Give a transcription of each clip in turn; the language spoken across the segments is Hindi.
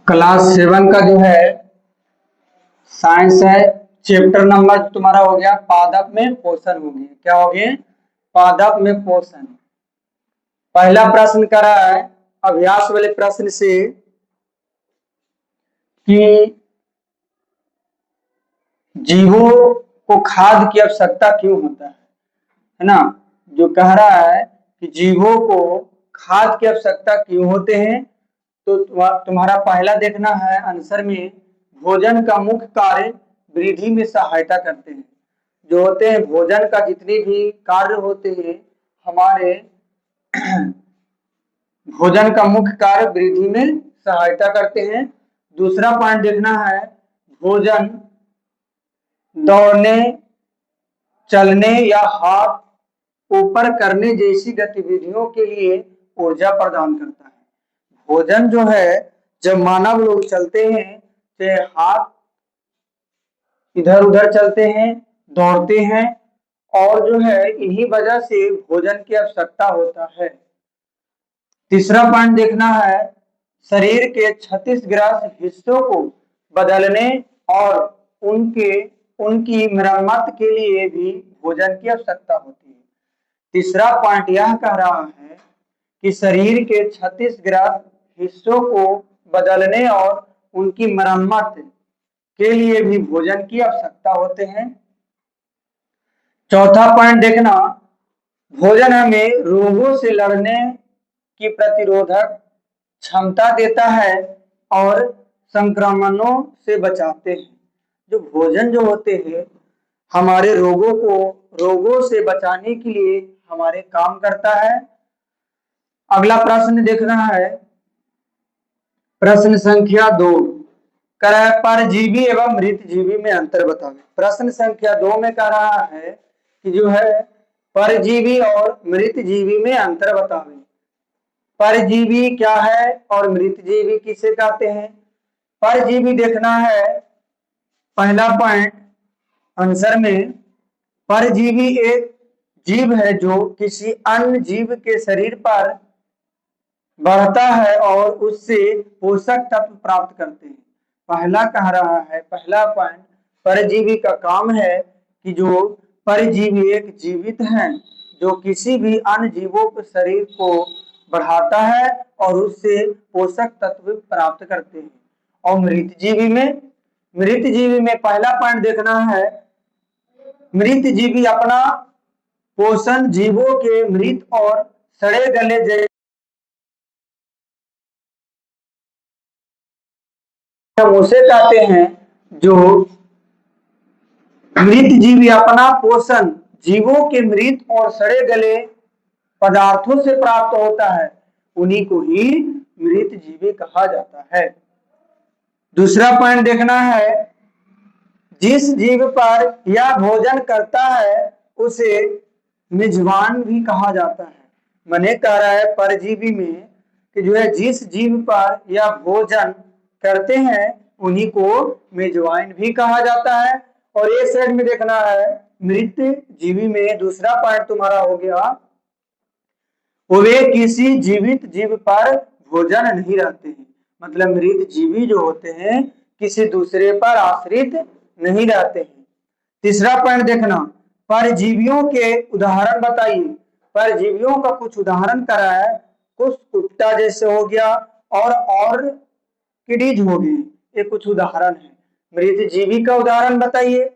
क्लास 7 का जो है साइंस है। चैप्टर नंबर तुम्हारा हो गया पादप में पोषण हो गया। क्या हो गया? पादप में पोषण। पहला प्रश्न कर रहा है अभ्यास वाले प्रश्न से कि जीवों को खाद्य की आवश्यकता क्यों होता है ना। जो कह रहा है कि जीवों को खाद्य की आवश्यकता क्यों होते हैं, तो तुम्हारा पहला देखना है आंसर में भोजन का मुख्य कार्य वृद्धि में सहायता करते हैं। जो होते हैं भोजन का जितने भी कार्य होते हैं हमारे भोजन का मुख्य कार्य वृद्धि में सहायता करते हैं। दूसरा पॉइंट देखना है भोजन दौड़ने, चलने या हाथ ऊपर करने जैसी गतिविधियों के लिए ऊर्जा प्रदान करता है। भोजन जो है जब मानव लोग चलते हैं तो हाथ इधर उधर चलते हैं, दौड़ते हैं और जो है इन्हीं वजह से भोजन की आवश्यकता होता है। तीसरा पॉइंट देखना है शरीर के क्षतिग्रस्त हिस्सों को बदलने और उनकी मरम्मत के लिए भी भोजन की आवश्यकता होती है। तीसरा पॉइंट यह कह रहा है कि शरीर के क्षतिग्रस्त हिस्सों को बदलने और उनकी मरम्मत के लिए भी भोजन की आवश्यकता होते हैं। चौथा पॉइंट देखना भोजन हमें रोगों से लड़ने की प्रतिरोधक क्षमता देता है और संक्रमणों से बचाते हैं। जो भोजन जो होते हैं हमारे रोगों से बचाने के लिए हमारे काम करता है। अगला प्रश्न देखना है प्रश्न संख्या 2 परजीवी एवं मृतजीवी में अंतर बतावे। प्रश्न संख्या 2 में कह रहा है कि जो है परजीवी और मृतजीवी में अंतर बतावे। परजीवी क्या है और मृतजीवी किसे कहते हैं? परजीवी देखना है पहला पॉइंट आंसर में। परजीवी एक जीव है जो किसी अन्य जीव के शरीर पर बढ़ता है और उससे पोषक तत्व प्राप्त करते हैं। पहला कह रहा है पहला पॉइंट परजीवी का काम है कि जो परजीवी एक जीवित हैं जो किसी भी अन्य जीवों के शरीर को बढ़ाता है और उससे पोषक तत्व प्राप्त करते हैं। और मृतजीवी में पहला पॉइंट देखना है मृतजीवी अपना पोषण जीवों के मृत और सड़े गले जैसे हम उसे कहते हैं। जो मृतजीवी अपना पोषण जीवों के मृत और सड़े गले पदार्थों से प्राप्त होता है उन्हीं को ही मृतजीवी कहा जाता है। दूसरा पॉइंट देखना है जिस जीव पर यह भोजन करता है उसे मेजबान भी कहा जाता है। मने कह रहा है परजीवी में कि जो है जिस जीव पर यह भोजन करते हैं उन्हीं को मेजबान भी कहा जाता है। और ये साइड में देखना है मृत जीवी में दूसरा पॉइंट तुम्हारा हो गया वे किसी जीवित जीव पर भोजन नहीं रहते हैं। मतलब मृत जीवी जो होते हैं किसी दूसरे पर आश्रित नहीं रहते हैं। तीसरा पॉइंट देखना परजीवियों के उदाहरण बताइए। परजीवियों का कुछ उदाहरण करा है कुछ कुत्ता जैसे हो गया और कीड़ीज हो गई। ये कुछ उदाहरण है। मृत जीवी का उदाहरण बताइए।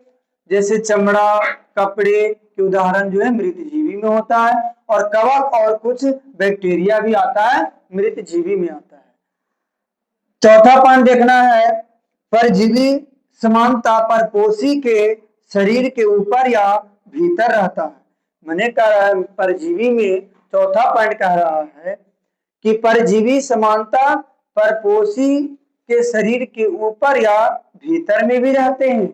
जैसे चमड़ा कपड़े के उदाहरण जो है मृत जीवी में होता है और कवक और कुछ बैक्टीरिया भी आता है मृत जीवी में आता है। चौथा पॉइंट देखना है परजीवी समानता परपोषी के शरीर के ऊपर या भीतर रहता है। मैंने कहा परजीवी में चौथा पॉइंट कह रहा है कि परजीवी समानता परपोषी के शरीर के ऊपर या भीतर में भी रहते हैं।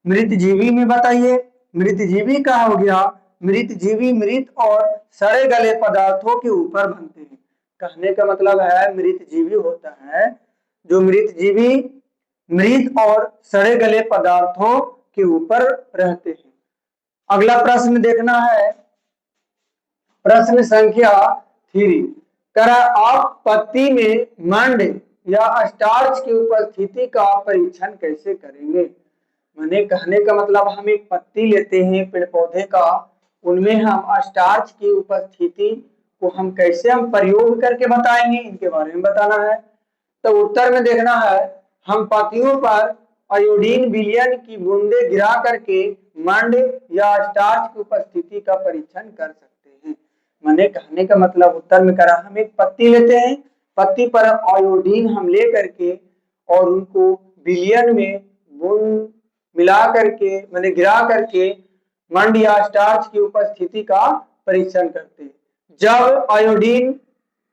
मृतजीवी में बताइए। मृतजीवी का हो गया मृतजीवी मृत और सड़े गले पदार्थों के ऊपर बनते हैं। कहने का मतलब है मृतजीवी होता है जो मृतजीवी मृत और सड़े गले पदार्थों के ऊपर रहते हैं। अगला प्रश्न देखना है प्रश्न संख्या 3 करा आप पत्ती में मंड या स्टार्च की उपस्थिति का परीक्षण कैसे करेंगे। मैंने कहने का मतलब हम एक पत्ती लेते हैं पेड़ पौधे का, उनमें हम स्टार्च की उपस्थिति को हम कैसे हम प्रयोग करके बताएंगे, इनके बारे में बताना है। तो उत्तर में देखना है, हम पत्तियों पर आयोडीन विलयन की बूंदे गिरा करके मंड या स्टार्च की उपस्थिति का परीक्षण कर सकते हैं। मैंने कहने का मतलब उत्तर में करा, हम एक पत्ती लेते हैं, पत्ती पर आयोडीन हम ले करके और उनको विलयन में बूंद मिला करके मैंने गिरा करके मंड या स्टार्च की उपस्थिति का परीक्षण करते हैं। जब आयोडीन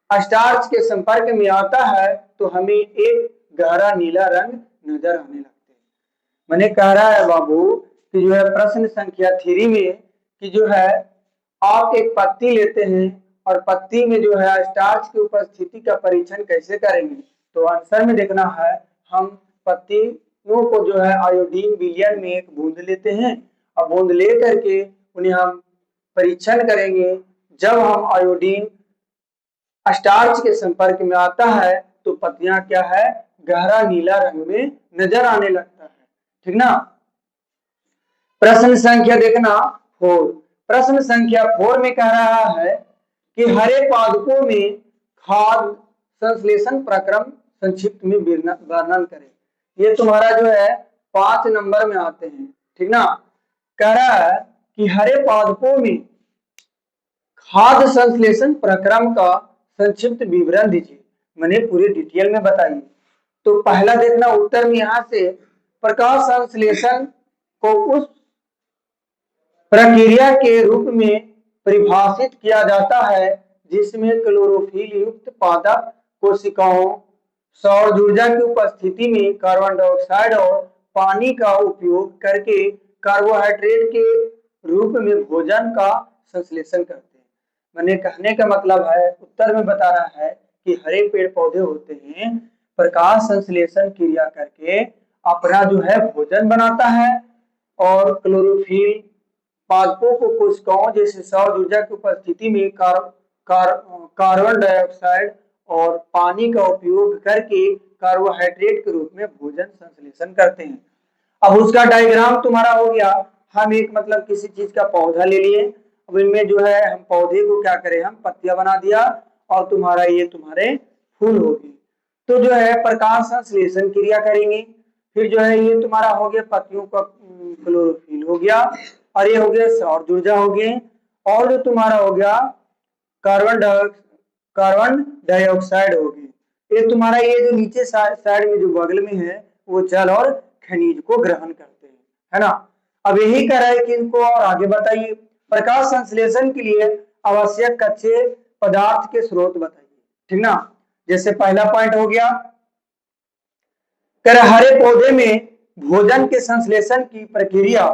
स्टार्च के संपर्क में आता है तो हमें एक गहरा नीला रंग नजर आने लगता है। मैंने कह रहा है बाबू कि जो है प्रश्न संख्या 3 में कि जो है आप एक पत्ती लेते हैं और पत्ती में जो है स्टार्च की उपस्थिति का परीक्षण कैसे करेंगे। तो आंसर में देखना है, हम पत्तियों को जो है आयोडीन विलयन में एक बूंद लेते हैं और बूंद ले करके उन्हें हम परीक्षण करेंगे। जब हम आयोडीन स्टार्च के संपर्क में आता है तो पत्तियां क्या है, गहरा नीला रंग में नजर आने लगता है। ठीक ना। प्रश्न संख्या देखना 4। प्रश्न संख्या 4 में कह रहा है कि हरे पादपों में खाद संश्लेषण प्रक्रम संक्षिप्त में वर्णन करें। ये तुम्हारा जो है 5 नंबर में आते हैं। ठीक ना। कह रहा है कि हरे पादपों में खाद्य संश्लेषण प्रक्रम का संक्षिप्त विवरण दीजिए। मैंने पूरे डिटेल में बताइए। तो पहला देखना उत्तर में यहां से, प्रकाश संश्लेषण को उस प्रक्रिया के रूप में परिभाषित किया जाता है जिसमें क्लोरोफिल युक्त पादप कोशिकाओं सौर ऊर्जा की उपस्थिति में कार्बन डाइऑक्साइड और पानी का उपयोग करके कार्बोहाइड्रेट के रूप में भोजन का संश्लेषण करते हैं। मैंने कहने का मतलब है, उत्तर में बता रहा है कि हरे पेड़ पौधे होते हैं प्रकाश संश्लेषण क्रिया करके अपना जो है भोजन बनाता है और क्लोरोफिल पादपों को कोशिकाओं जैसे सौर ऊर्जा की उपस्थिति में कार्बन डाइऑक्साइड और पानी का उपयोग करके कार्बोहाइड्रेट के रूप में भोजन संश्लेषण करते हैं। अब उसका डायग्राम तुम्हारा हो गया। हम एक मतलब किसी चीज का पौधा ले लिए, अब इनमें जो है हम पौधे को क्या करें, हम पत्तियां बना दिया और तुम्हारा ये तुम्हारे फूल हो गए। तो जो है प्रकाश संश्लेषण क्रिया करेंगे, फिर जो है ये तुम्हारा हो गया पत्तियों का क्लोरोफिल हो गया और ये हो गया सौर ऊर्जा हो गए और जो तुम्हारा हो गया कार्बन डाइऑक्साइड हो गई। ये तुम्हारा ये जो नीचे साइड में जो बगल में है वो जल और खनिज को ग्रहण करते हैं, है ना। अब यही कह रहा है कि इनको और आगे बताइए, प्रकाश संश्लेषण के लिए आवश्यक कच्चे पदार्थ के स्रोत बताइए। ठीक ना। जैसे पहला पॉइंट हो गया, हरे पौधे में भोजन के संश्लेषण की प्रक्रिया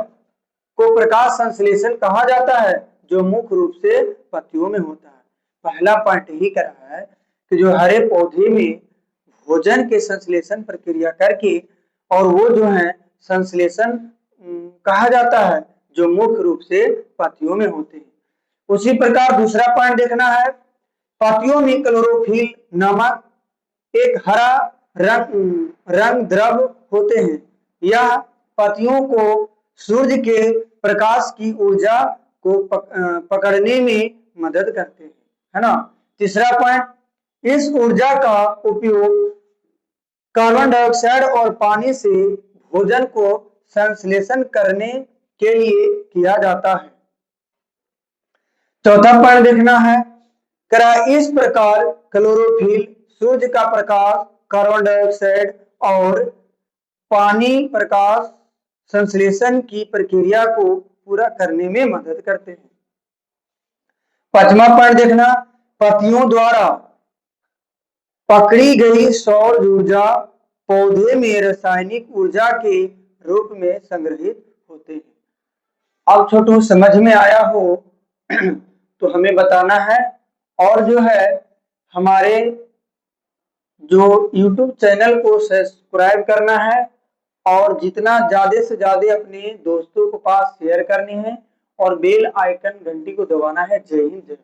को प्रकाश संश्लेषण कहा जाता है जो मुख्य रूप से पत्तियों में होता है। पहला पॉइंट यही कर रहा है कि जो हरे पौधे में भोजन के संश्लेषण प्रक्रिया करके और वो जो है संश्लेषण कहा जाता है जो मुख्य रूप से पत्तियों में होते हैं। उसी प्रकार दूसरा पॉइंट देखना है, पत्तियों में क्लोरोफिल नामक एक हरा रंग द्रव होते हैं। यह पत्तियों को सूर्य के प्रकाश की ऊर्जा को पकड़ने में मदद करते हैं, है ना। तीसरा पॉइंट, इस ऊर्जा का उपयोग कार्बन डाइऑक्साइड और पानी से भोजन को संश्लेषण करने के लिए किया जाता है। चौथा पॉइंट देखना है, इस प्रकार क्लोरोफिल सूर्य का प्रकाश कार्बन डाइऑक्साइड और पानी प्रकाश संश्लेषण की प्रक्रिया को पूरा करने में मदद करते हैं। पांचवा पॉइंट देखना, पत्तियों द्वारा पकड़ी गई सौर ऊर्जा पौधे में रासायनिक ऊर्जा के रूप में संग्रहित होते हैं। अब छोटू समझ में आया हो तो हमें बताना है, और जो है हमारे जो YouTube चैनल को सब्सक्राइब करना है और जितना ज्यादा से ज्यादा अपने दोस्तों के पास शेयर करनी है और बेल आइकन घंटी को दबाना है। जय हिंद जय।